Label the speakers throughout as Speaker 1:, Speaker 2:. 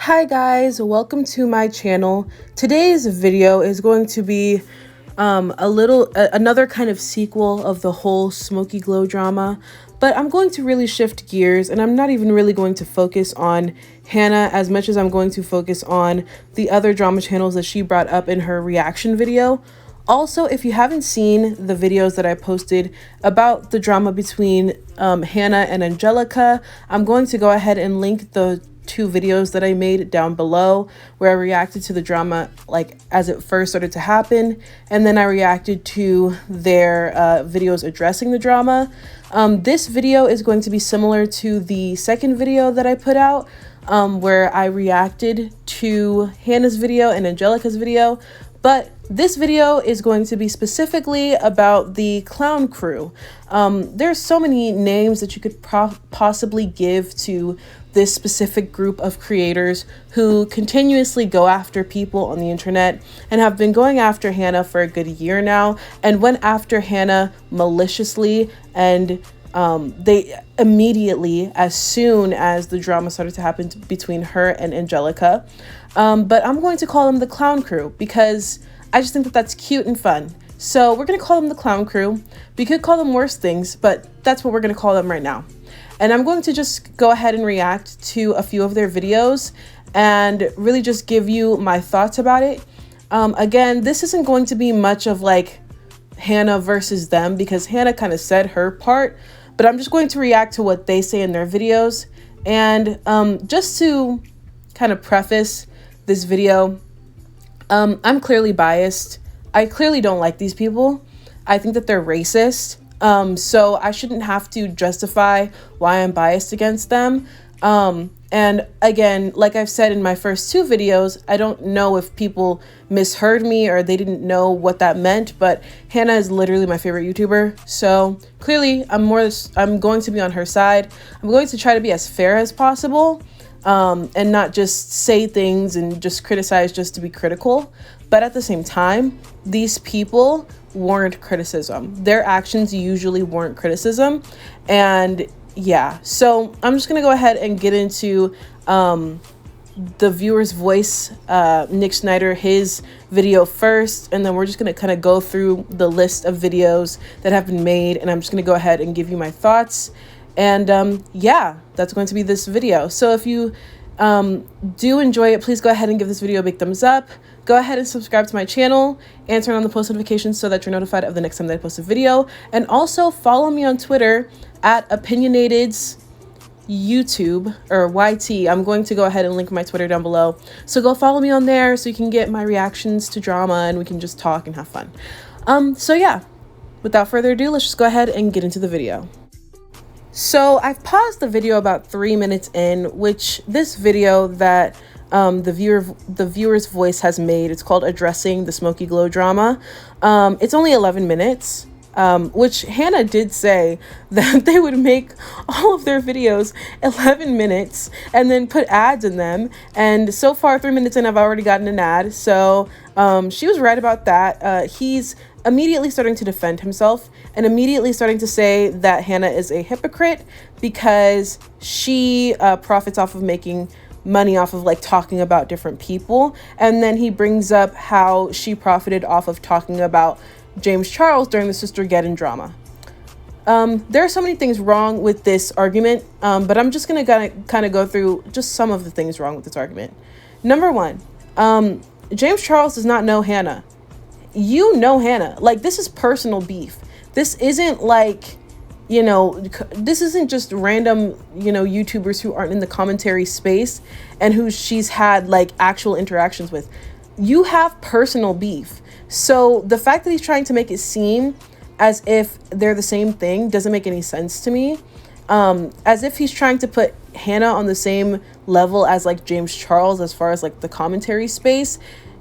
Speaker 1: Hi guys, welcome to my channel. Today's video is going to be another kind of sequel of the whole Smoky Glow drama, but I'm going to really shift gears and I'm not even really going to focus on Hannah as much as I'm going to focus on the other drama channels that she brought up in her reaction video. Also, if you haven't seen the videos that I posted about the drama between Hannah and Angelica, I'm going to go ahead and link the two videos that I made down below where I reacted to the drama like as it first started to happen, and then I reacted to their videos addressing the drama. This video is going to be similar to the second video that I put out where I reacted to Hannah's video and Angelica's video, but this video is going to be specifically about the clown crew. There's so many names that you could possibly give to this specific group of creators who continuously go after people on the internet and have been going after Hannah for a good year now and went after Hannah maliciously, and they immediately, as soon as the drama started to happen between her and Angelica. But I'm going to call them the clown crew because I just think that that's cute and fun. So we're going to call them the clown crew. We could call them worse things, but that's what we're going to call them right now. And I'm going to just go ahead and react to a few of their videos and really just give you my thoughts about it. Again, this isn't going to be much of like Hannah versus them because Hannah kind of said her part, but I'm just going to react to what they say in their videos. And just to kind of preface this video, I'm clearly biased. I clearly don't like these people. I think that they're racist. So I shouldn't have to justify why I'm biased against them. And again, like I've said in my first two videos, I don't know if people misheard me or they didn't know what that meant, but Hannah is literally my favorite YouTuber. So clearly I'm going to be on her side. I'm going to try to be as fair as possible, and not just say things and just criticize just to be critical. But at the same time, these people warrant criticism. Their actions usually warrant criticism. And yeah, so I'm just gonna go ahead and get into the viewer's voice, Nick Snyder, his video first, and then we're just gonna kind of go through the list of videos that have been made, and I'm just gonna go ahead and give you my thoughts. And yeah, that's going to be this video. So if you do enjoy it, please go ahead and give this video a big thumbs up. Go ahead and subscribe to my channel and turn on the post notifications so that you're notified of the next time that I post a video. And also follow me on Twitter at Opinionated's YouTube or YT. I'm going to go ahead and link my Twitter down below. So go follow me on there so you can get my reactions to drama and we can just talk and have fun. So yeah, without further ado, let's just go ahead and get into the video. So I've paused the video about 3 minutes in, which this video that the viewer's voice has made, it's called Addressing the Smoky Glow Drama. It's only 11 minutes, which Hannah did say that they would make all of their videos 11 minutes and then put ads in them. And so far, 3 minutes in, I've already gotten an ad. So she was right about that. He's immediately starting to defend himself and immediately starting to say that Hannah is a hypocrite because she profits off of making money off of like talking about different people. And then he brings up how she profited off of talking about James Charles during the Sistergeddon drama. There are so many things wrong with this argument, but I'm just gonna kind of go through just some of the things wrong with this argument. Number one, James Charles does not know Hannah. You know Hannah. Like, this is personal beef. This isn't like, you know, this isn't just random, you know, YouTubers who aren't in the commentary space and who she's had like actual interactions with. You have personal beef. So the fact that he's trying to make it seem as if they're the same thing doesn't make any sense to me. As if he's trying to put Hannah on the same level as like James Charles as far as like the commentary space.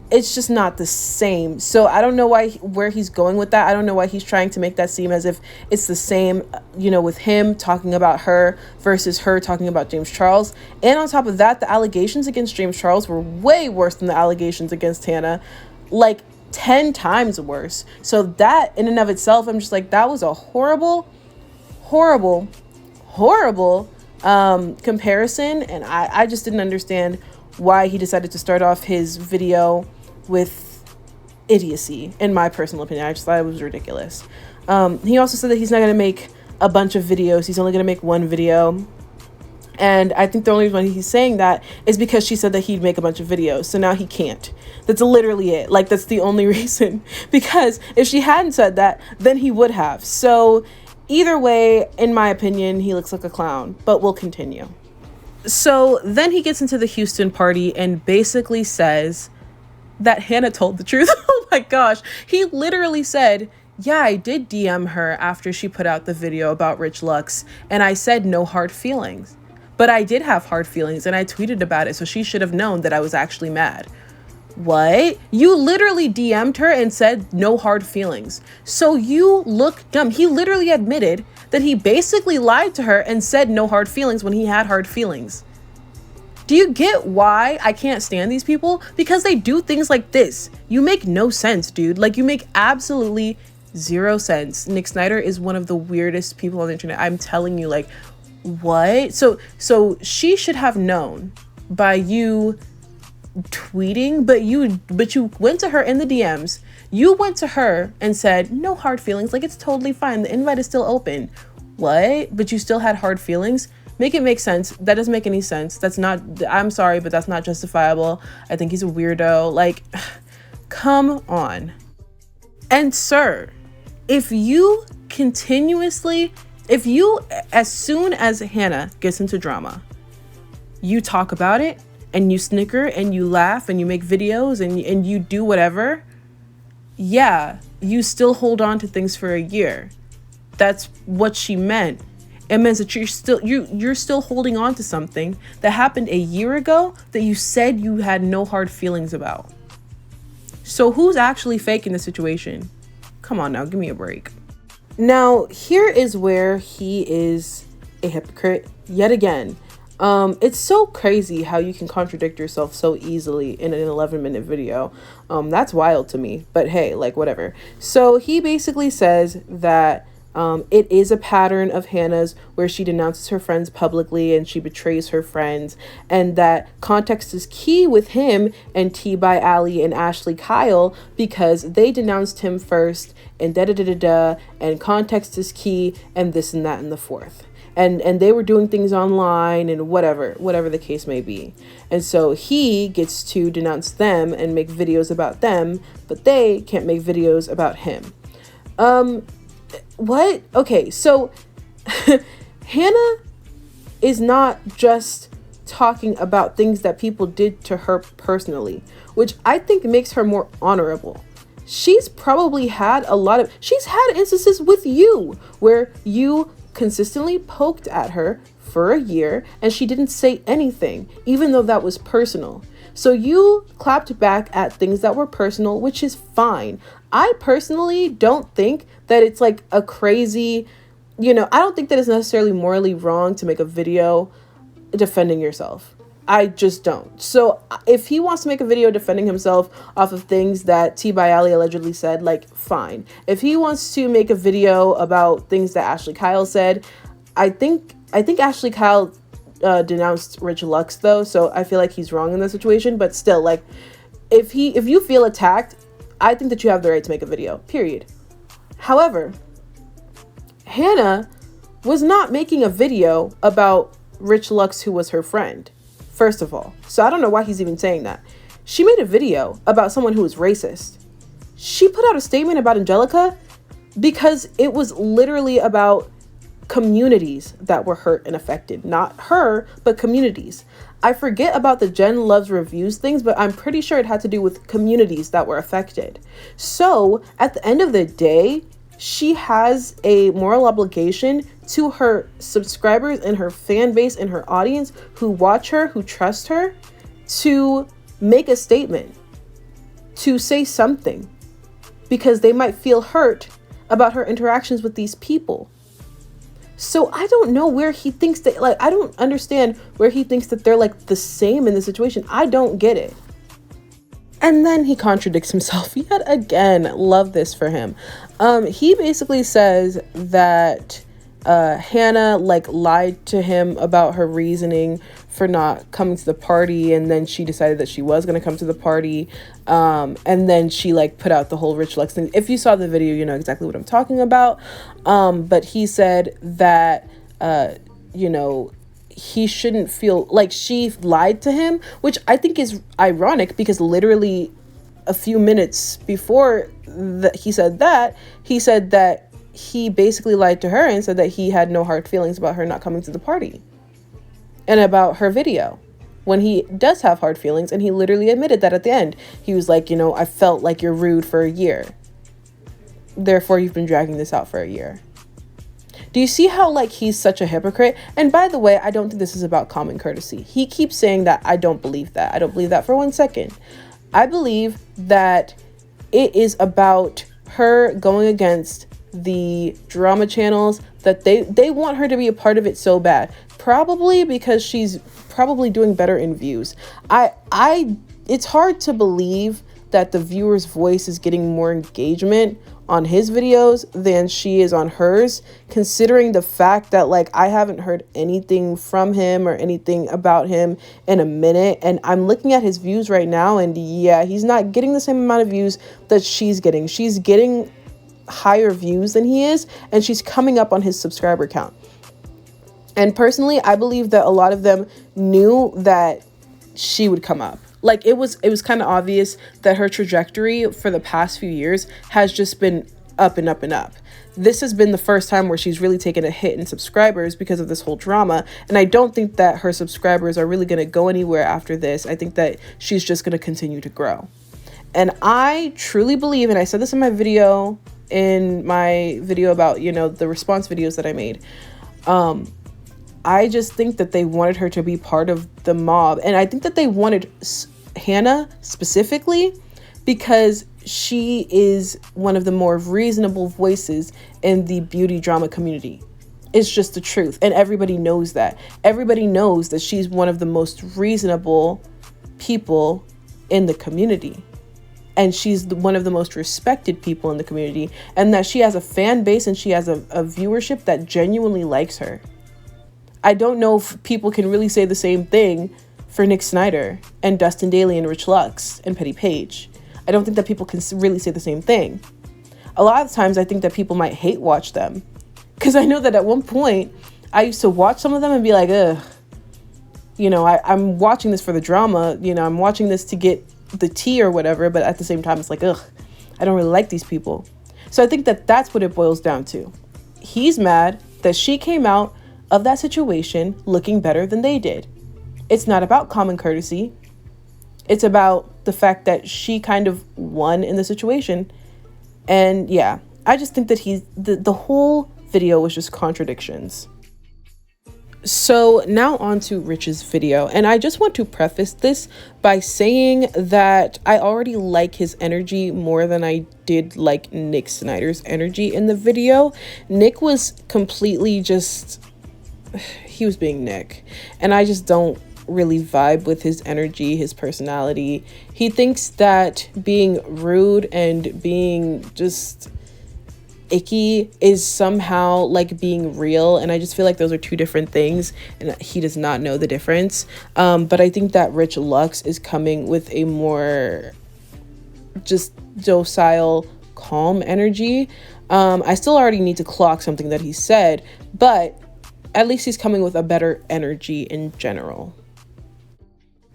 Speaker 1: It's just not the same. So I don't know where he's going with that. I don't know why he's trying to make that seem as if it's the same, you know, with him talking about her versus her talking about James Charles. And on top of that, the allegations against James Charles were way worse than the allegations against Hannah, like 10 times worse. So that in and of itself, I'm just like, that was a horrible comparison. And I just didn't understand why he decided to start off his video with idiocy, in my personal opinion. I just thought it was ridiculous. He also said that he's not going to make a bunch of videos. He's only going to make one video. And I think the only reason he's saying that is because she said that he'd make a bunch of videos. So now he can't. That's literally it. Like, that's the only reason. Because if she hadn't said that, then he would have. So either way, in my opinion, he looks like a clown. But we'll continue. So then he gets into the Houston party and basically says that Hannah told the truth. Oh my gosh. He literally said, yeah, I did DM her after she put out the video about Rich Lux. And I said no hard feelings. But I did have hard feelings and I tweeted about it, so she should have known that I was actually mad. What? You literally DM'd her and said no hard feelings. So you look dumb. He literally admitted that he basically lied to her and said no hard feelings when he had hard feelings. Do you get why I can't stand these people? Because they do things like this. You make no sense, dude. Like, you make absolutely zero sense. Nick Snyder is one of the weirdest people on the internet. I'm telling you, like, what? So she should have known by you tweeting, but you went to her in the DMs. You went to her and said no hard feelings. Like, it's totally fine. The invite is still open. What? But you still had hard feelings? Make it make sense. That doesn't make any sense. That's not, I'm sorry, but that's not justifiable. I think he's a weirdo. Like, come on. And sir, if you, as soon as Hannah gets into drama, you talk about it and you snicker and you laugh and you make videos and you do whatever, yeah, you still hold on to things for a year. That's what she meant. It means that you're still holding on to something that happened a year ago that you said you had no hard feelings about. So who's actually faking the situation? Come on now, give me a break. Now, here is where he is a hypocrite yet again. It's so crazy how you can contradict yourself so easily in an 11-minute video. That's wild to me, but hey, like, whatever. So he basically says that it is a pattern of Hannah's where she denounces her friends publicly and she betrays her friends, and that context is key with him and T by Ali and Ashley Kyle because they denounced him first and da-da-da-da-da, and context is key and this and that and the fourth. And they were doing things online and whatever the case may be. And so he gets to denounce them and make videos about them, but they can't make videos about him. What? Okay, so Hannah is not just talking about things that people did to her personally, which I think makes her more honorable. She's probably had she's had instances with you where you consistently poked at her for a year and she didn't say anything, even though that was personal. So you clapped back at things that were personal, which is fine. I personally don't think that it's like a crazy, I don't think that it's necessarily morally wrong to make a video defending yourself. I just don't. So if he wants to make a video defending himself off of things that T by Ali allegedly said, like, fine. If he wants to make a video about things that Ashley Kyle said, I think Ashley Kyle denounced Rich Lux though, so I feel like he's wrong in this situation. But still, like, if you feel attacked, I think that you have the right to make a video, period. However, Hannah was not making a video about Rich Lux, who was her friend, first of all. So I don't know why he's even saying that. She made a video about someone who was racist. She put out a statement about Angelica because it was literally about communities that were hurt and affected. Not her, but communities. I forget about the Jen Loves Reviews things, but I'm pretty sure it had to do with communities that were affected. So at the end of the day, she has a moral obligation to her subscribers and her fan base and her audience who watch her, who trust her, to make a statement, to say something, because they might feel hurt about her interactions with these people. So I don't know where he thinks that, like, I don't understand where he thinks that they're like the same in this situation. I don't get it. And then he contradicts himself yet again. Love this for him. He basically says that Hannah like lied to him about her reasoning for not coming to the party, and then she decided that she was going to come to the party, and then she like put out the whole Rich Lux thing. If you saw the video, you know exactly what I'm talking about. But he said that you know, he shouldn't feel like she lied to him, which I think is ironic, because literally a few minutes before he said that he basically lied to her and said that he had no hard feelings about her not coming to the party and about her video, when he does have hard feelings. And he literally admitted that at the end. He was like, you know, I felt like you're rude for a year, therefore you've been dragging this out for a year. Do you see how like he's such a hypocrite? And by the way, I don't think this is about common courtesy. He keeps saying that. I don't believe that. I don't believe that for 1 second. I believe that it is about her going against the drama channels, that they want her to be a part of it so bad, probably because she's probably doing better in views. It's hard to believe that the viewer's voice is getting more engagement on his videos than she is on hers, considering the fact that like I haven't heard anything from him or anything about him in a minute, and I'm looking at his views right now, and yeah, he's not getting the same amount of views that she's getting. She's getting higher views than he is, and she's coming up on his subscriber count. And personally, I believe that a lot of them knew that she would come up. Like it was kind of obvious that her trajectory for the past few years has just been up and up and up. This has been the first time where she's really taken a hit in subscribers because of this whole drama. And I don't think that her subscribers are really going to go anywhere after this. I think that she's just going to continue to grow. And I truly believe, and I said this in my video about, you know, the response videos that I made. I just think that they wanted her to be part of the mob. And I think that they wanted Hannah specifically because she is one of the more reasonable voices in the beauty drama community. It's just the truth. And everybody knows that. Everybody knows that she's one of the most reasonable people in the community. And she's one of the most respected people in the community. And that she has a fan base and she has a viewership that genuinely likes her. I don't know if people can really say the same thing for Nick Snyder and Dustin Daly and Rich Lux and Petty Page. I don't think that people can really say the same thing. A lot of times I think that people might hate watch them, because I know that at one point I used to watch some of them and be like, ugh, you know, I'm watching this for the drama, you know, I'm watching this to get the tea or whatever, but at the same time it's like, ugh, I don't really like these people. So I think that that's what it boils down to. He's mad that she came out of that situation looking better than they did. It's not about common courtesy. It's about the fact that she kind of won in the situation. And yeah, I just think that the whole video was just contradictions. So now on to Rich's video. And I just want to preface this by saying that I already like his energy more than I did like Nick Snyder's energy in the video. Nick was completely just, he was being Nick. And I just don't really vibe with his energy, his personality. He thinks that being rude and being just icky is somehow like being real, and I just feel like those are two different things, and he does not know the difference. But I think that Rich Lux is coming with a more just docile, calm energy. I still already need to clock something that he said, but at least he's coming with a better energy in general.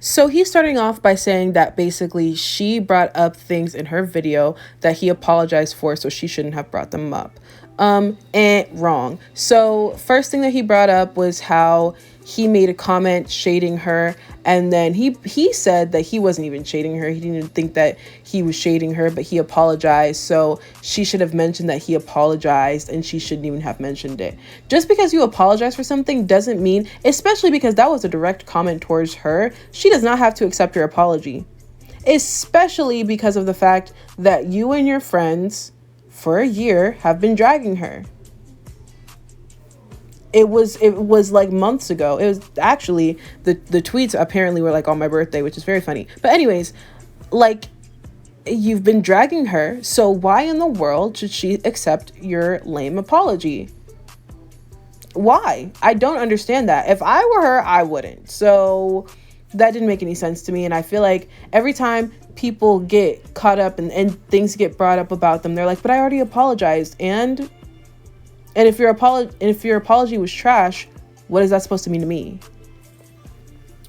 Speaker 1: So he's starting off by saying that basically she brought up things in her video that he apologized for, so she shouldn't have brought them up. And wrong. So first thing that he brought up was how he made a comment shading her, and then he said that he wasn't even shading her. He didn't even think that he was shading her, but he apologized. So she should have mentioned that he apologized, and she shouldn't even have mentioned it. Just because you apologize for something doesn't mean, especially because that was a direct comment towards her, she does not have to accept your apology. Especially because of the fact that you and your friends for a year have been dragging her. It was like months ago. It was actually, the tweets apparently were like on my birthday, which is very funny. But anyways, like, you've been dragging her, so why in the world should she accept your lame apology? Why? I don't understand that. If I were her, I wouldn't. So that didn't make any sense to me. And I feel like every time people get caught up and things get brought up about them, they're like, but I already apologized. And if your apology was trash, what is that supposed to mean to me?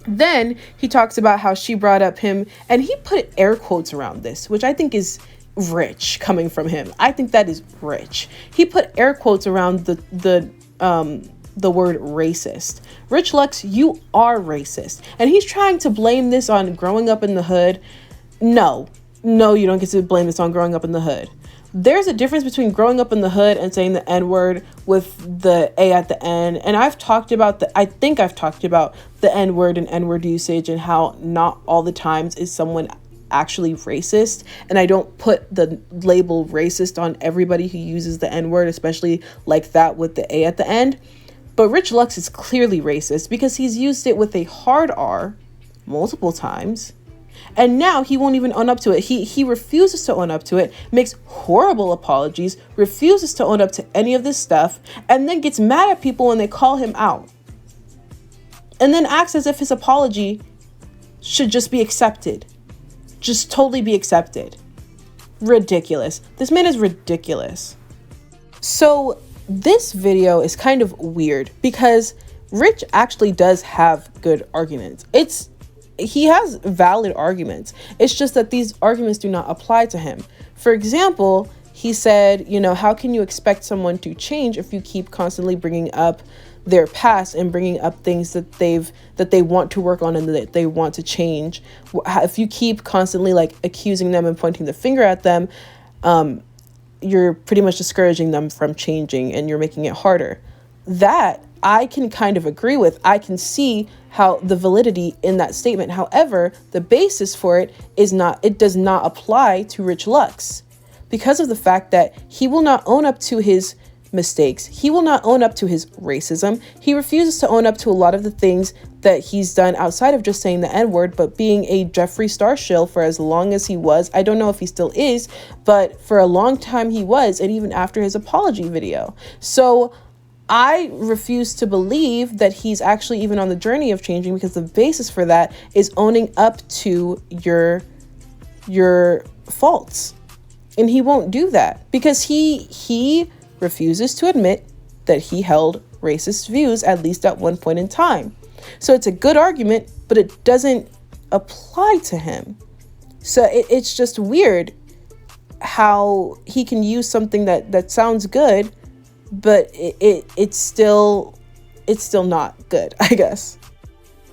Speaker 1: Then he talks about how she brought up him, and he put air quotes around this, which I think is rich coming from him. I think that is rich. He put air quotes around the word racist. Rich Lux, you are racist. And he's trying to blame this on growing up in the hood. No, you don't get to blame this on growing up in the hood. There's a difference between growing up in the hood and saying the N-word with the A at the end. And I think I've talked about the N-word and N-word usage and how not all the times is someone actually racist. And I don't put the label racist on everybody who uses the N-word, especially like that with the A at the end. But Rich Lux is clearly racist because he's used it with a hard R multiple times. And now he won't even own up to it. He refuses to own up to it, makes horrible apologies, refuses to own up to any of this stuff, and then gets mad at people when they call him out. And then acts as if his apology should just be accepted. Just totally be accepted. Ridiculous. This man is ridiculous. So this video is kind of weird because Rich actually does have good arguments. He has valid arguments. It's just that these arguments do not apply to him. For example, he said, how can you expect someone to change if you keep constantly bringing up their past and bringing up things that they want to work on and that they want to change? If you keep constantly like accusing them and pointing the finger at them, you're pretty much discouraging them from changing and you're making it harder. That I can kind of agree with. I can see how the validity in that statement. However, the basis for it does not apply to Rich Lux because of the fact that he will not own up to his mistakes. He will not own up to his racism. He refuses to own up to a lot of the things that he's done outside of just saying the N-word, but being a Jeffree Star shill for as long as he was. I don't know if he still is, but for a long time he was, and even after his apology video. So I refuse to believe that he's actually even on the journey of changing because the basis for that is owning up to your faults. And he won't do that because he refuses to admit that he held racist views, at least at one point in time. So it's a good argument, but it doesn't apply to him. So it's just weird how he can use something that sounds good, but it's still not good, I guess.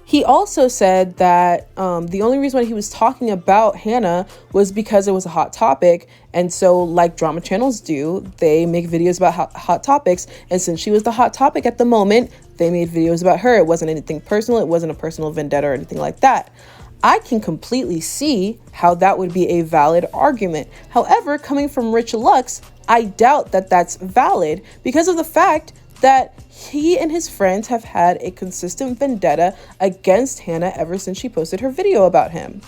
Speaker 1: He also said that the only reason why he was talking about Hannah was because it was a hot topic. And so like drama channels do, they make videos about hot topics. And since she was the hot topic at the moment, they made videos about her. It wasn't anything personal. It wasn't a personal vendetta or anything like that. I can completely see how that would be a valid argument. However, coming from Rich Lux, I doubt that that's valid because of the fact that he and his friends have had a consistent vendetta against Hannah ever since she posted her video about him.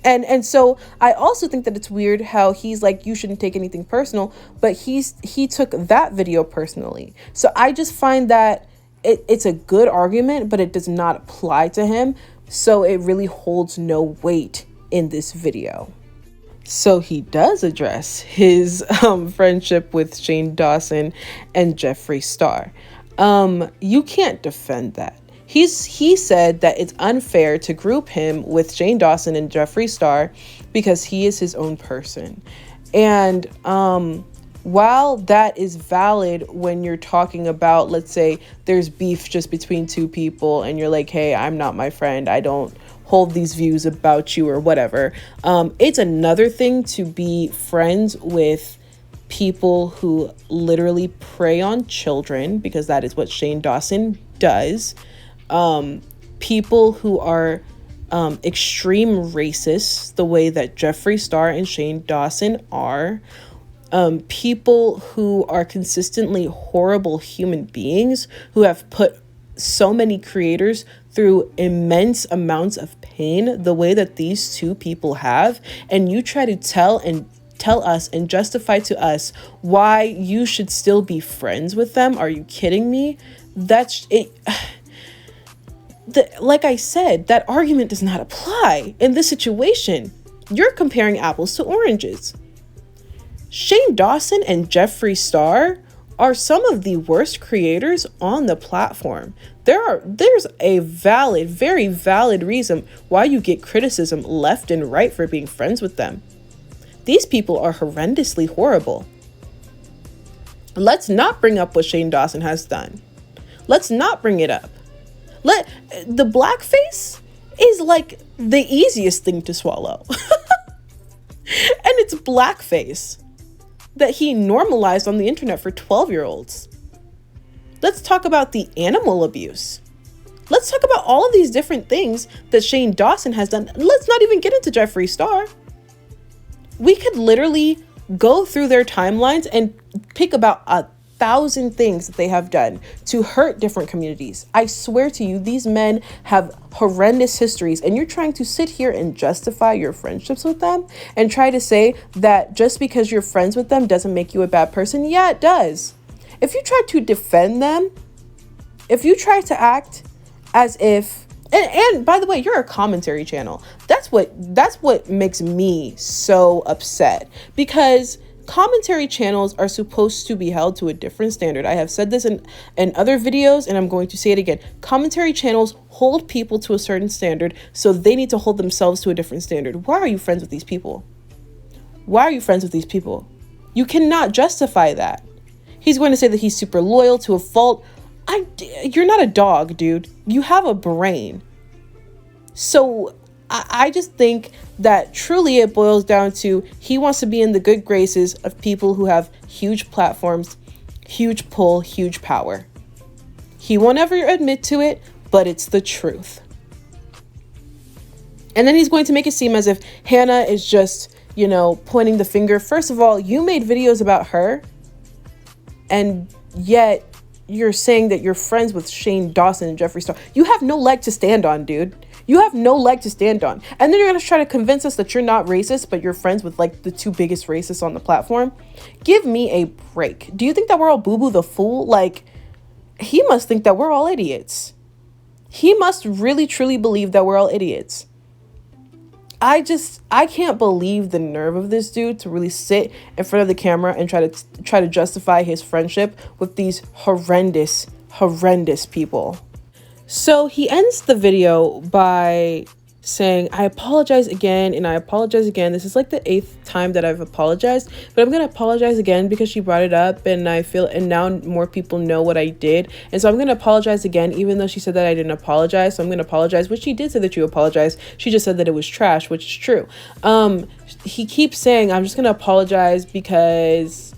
Speaker 1: And so I also think that it's weird how he's like, you shouldn't take anything personal, but he took that video personally. So I just find that it's a good argument, but it does not apply to him. So it really holds no weight in this video. So he does address his friendship with Shane Dawson and Jeffree Star. You can't defend that. He said that it's unfair to group him with Shane Dawson and Jeffree Star because he is his own person. And while that is valid when you're talking about, let's say there's beef just between two people and you're like, hey, I'm not my friend, I don't hold these views about you or whatever. It's another thing to be friends with people who literally prey on children, because that is what Shane Dawson does. People who are extreme racists, the way that Jeffree Star and Shane Dawson are. People who are consistently horrible human beings who have put so many creators through immense amounts of pain the way that these two people have, and you try to tell and tell us and justify to us why you should still be friends with them. Are you kidding me? That's it. Like I said, that argument does not apply in this situation. You're comparing apples to oranges. Shane Dawson and Jeffree Star are some of the worst creators on the platform. There's a valid, very valid reason why you get criticism left and right for being friends with them. These people are horrendously horrible. Let's not bring up what Shane Dawson has done. Let's not bring it up. The blackface is like the easiest thing to swallow. And it's blackface that he normalized on the internet for 12-year-olds. Let's talk about the animal abuse. Let's talk about all of these different things that Shane Dawson has done. Let's not even get into Jeffree Star. We could literally go through their timelines and pick about 1,000 things that they have done to hurt different communities. I swear to you, these men have horrendous histories, and you're trying to sit here and justify your friendships with them and try to say that just because you're friends with them doesn't make you a bad person. Yeah, it does. If you try to defend them, if you try to act as if, and by the way, you're a commentary channel. That's what makes me so upset, because commentary channels are supposed to be held to a different standard. I have said this in other videos, and I'm going to say it again. Commentary channels hold people to a certain standard, so they need to hold themselves to a different standard. Why are you friends with these people? Why are you friends with these people? You cannot justify that. He's going to say that he's super loyal to a fault. You're not a dog, dude. You have a brain. So I just think that truly it boils down to he wants to be in the good graces of people who have huge platforms, huge pull, huge power. He won't ever admit to it, but it's the truth. And then he's going to make it seem as if Hannah is just, pointing the finger. First of all, you made videos about her, and yet you're saying that you're friends with Shane Dawson and Jeffree Star. You have no leg to stand on, dude. You have no leg to stand on. And then you're going to try to convince us that you're not racist, but you're friends with like the two biggest racists on the platform. Give me a break. Do you think that we're all Boo Boo the Fool? Like, he must think that we're all idiots. He must really, truly believe that we're all idiots. I can't believe the nerve of this dude to really sit in front of the camera and try to justify his friendship with these horrendous people. So he ends the video by saying, I apologize again, and I apologize again. This is like the 8th time that I've apologized, but I'm going to apologize again because she brought it up, and and now more people know what I did. And so I'm going to apologize again, even though she said that I didn't apologize. So I'm going to apologize, which she did say that you apologized. She just said that it was trash, which is true. He keeps saying, I'm just going to apologize because,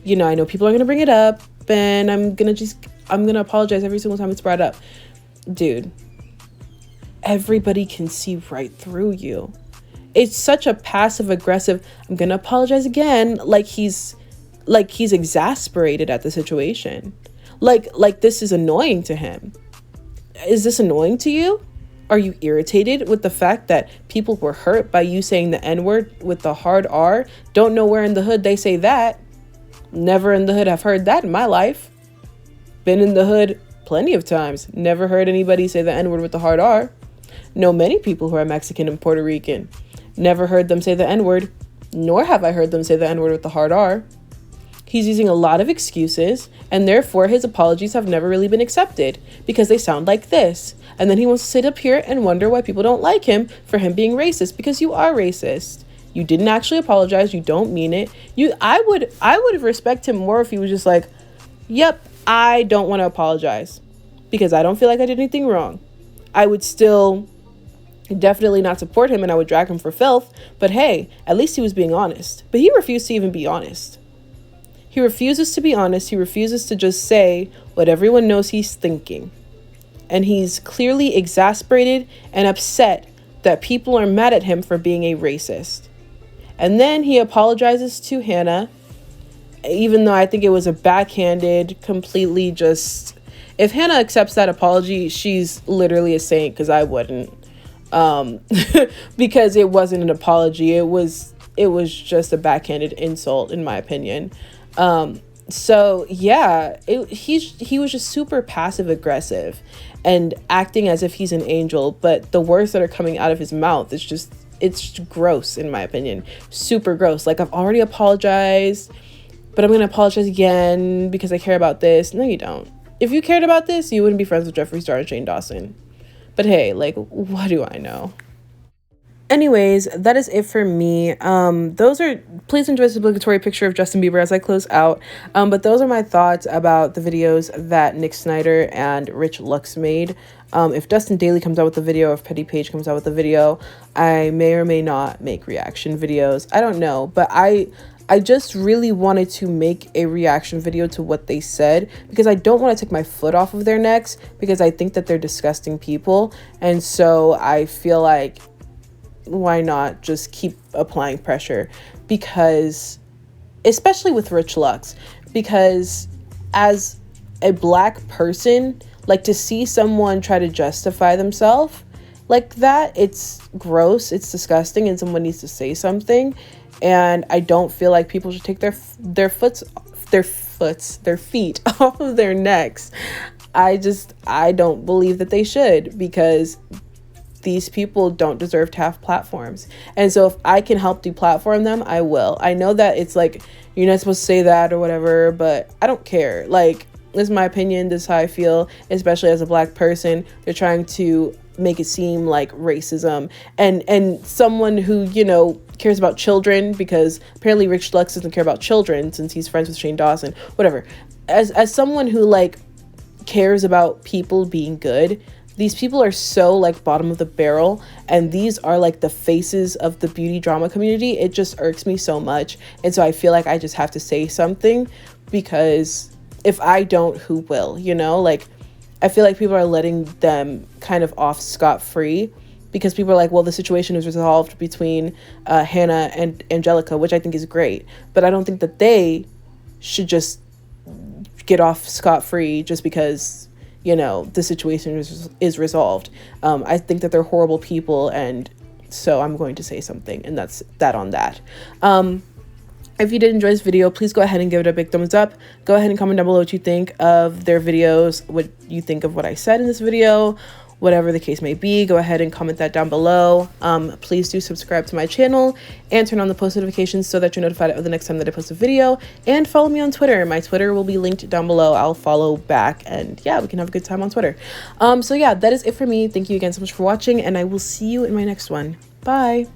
Speaker 1: I know people are going to bring it up, and I'm going to apologize every single time it's brought up. Dude, everybody can see right through you. It's such a passive aggressive, I'm gonna apologize again, like he's exasperated at the situation. Like this is annoying to him. Is this annoying to you? Are you irritated with the fact that people were hurt by you saying the N-word with the hard R? Don't know where in the hood they say that. Never in the hood have heard that in my life. Been in the hood plenty of times. Never heard anybody say the N-word with the hard R. Know many people who are Mexican and Puerto Rican. Never heard them say the N-word, nor have I heard them say the N-word with the hard R. He's using a lot of excuses, and therefore his apologies have never really been accepted because they sound like this. And then he wants to sit up here and wonder why people don't like him for him being racist, because you are racist. You didn't actually apologize. You don't mean it. I would respect him more if he was just like, yep, I don't want to apologize because I don't feel like I did anything wrong. I would still definitely not support him, and I would drag him for filth. But hey, at least he was being honest. But he refused to even be honest. He refuses to be honest. He refuses to just say what everyone knows he's thinking. And he's clearly exasperated and upset that people are mad at him for being a racist. And then he apologizes to Hannah, even though I think it was a backhanded, completely just... If Hannah accepts that apology, she's literally a saint, because I wouldn't. Because it wasn't an apology. It was it was just a backhanded insult, in my opinion. So yeah, he was just super passive aggressive and acting as if he's an angel, but the words that are coming out of his mouth is just, it's gross, in my opinion. Super gross. Like, I've already apologized, but I'm gonna apologize again because I care about this. No, you don't. If you cared about this, you wouldn't be friends with Jeffree Star and Shane Dawson. But hey, like, what do I know? Anyways, that is it for me. Please enjoy this obligatory picture of Justin Bieber as I close out. But those are my thoughts about the videos that Nick Snyder and Rich Lux made. If Dustin Daly comes out with a video, if Petty Page comes out with a video, I may or may not make reaction videos. I don't know, but I just really wanted to make a reaction video to what they said because I don't want to take my foot off of their necks because I think that they're disgusting people. And so I feel like, why not just keep applying pressure? Because, especially with Rich Lux, because as a Black person, like, to see someone try to justify themselves like that, it's gross, it's disgusting, and someone needs to say something. And I don't feel like people should take their feet off of their necks. I don't believe that they should, because these people don't deserve to have platforms. And so if I can help deplatform them, I will. I know that it's like, you're not supposed to say that or whatever, but I don't care. Like, this is my opinion. This is how I feel, especially as a Black person. They're trying to make it seem like racism, and someone who, you know, cares about children, because apparently Rich Lux doesn't care about children since he's friends with Shane Dawson, whatever. As someone who, like, cares about people being good, these people are so, like, bottom of the barrel, and these are, like, the faces of the beauty drama community. It just irks me so much. And so I feel like I just have to say something, because if I don't, who will? You know, like, I feel like people are letting them kind of off scot-free, because people are like, well, the situation is resolved between Hannah and Angelica, which I think is great. But I don't think that they should just get off scot-free just because, you know, the situation is resolved. I think that they're horrible people, and so I'm going to say something, and that's that on that. If you did enjoy this video, please go ahead and give it a big thumbs up. Go ahead and comment down below what you think of their videos, what you think of what I said in this video, whatever the case may be. Go ahead and comment that down below. Please do subscribe to my channel and turn on the post notifications so that you're notified of the next time that I post a video. And follow me on Twitter. My Twitter will be linked down below. I'll follow back, and yeah, we can have a good time on Twitter. So yeah, that is it for me. Thank you again so much for watching, and I will see you in my next one. Bye.